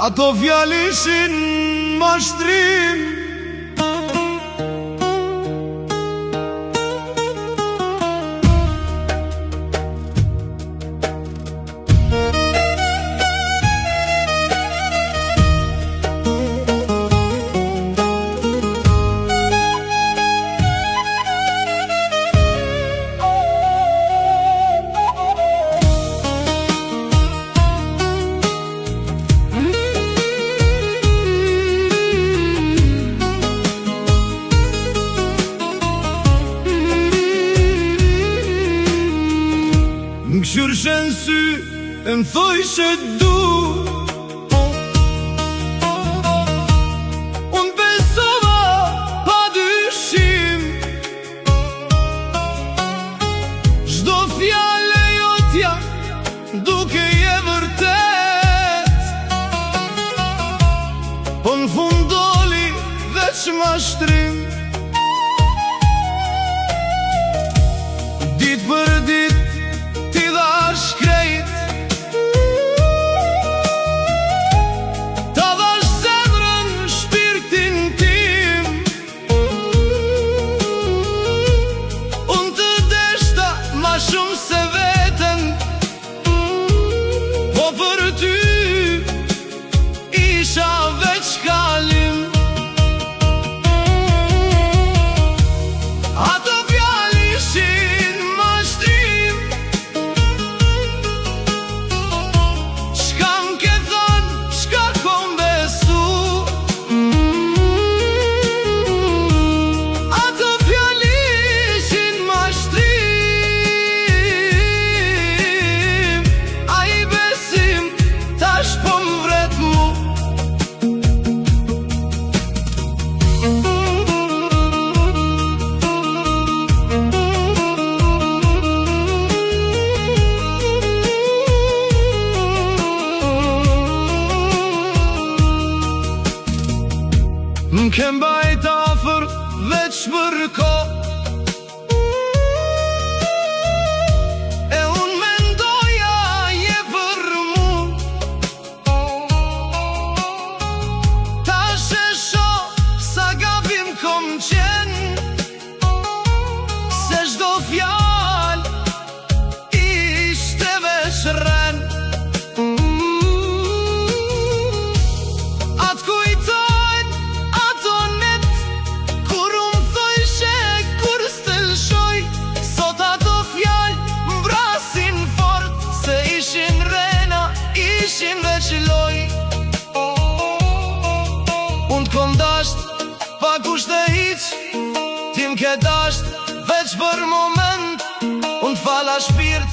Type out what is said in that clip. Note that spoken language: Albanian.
Ato fjalë ishin mashtrim, M'këshyrshën sy e m'thoj që du, unë besova pa dyshim, çdo fjale jotja duke je vërtet, po n'fund doli veç mashtrim. Dit për dit ti dhash krejt, ta dhash zemrën, shpirtin tim, unë të deshta ma shumë se veten, po për ty isha veç kalim. Ato fjalë ishin mashtrim, çka m'ke thënë, çka kom besu. Ato fjalë ishin mashtrim, ai besim tash po m'vret mu. M'ke mbajt afër veç për kohë, e unë mendoja je për mu. Tash e shoh sa gabim kom qen, se çdo fjalë ishte veç rren. Atë kujtojnë ato net, kur unë thojshe kur s'të lshoj, sot ato fjalë m'vrasin fort, se ishin rena, ishin veç loj. Unë t'kom dasht pa kushte hiq, ti m'ke dasht veç për moment, unë t'fala shpirt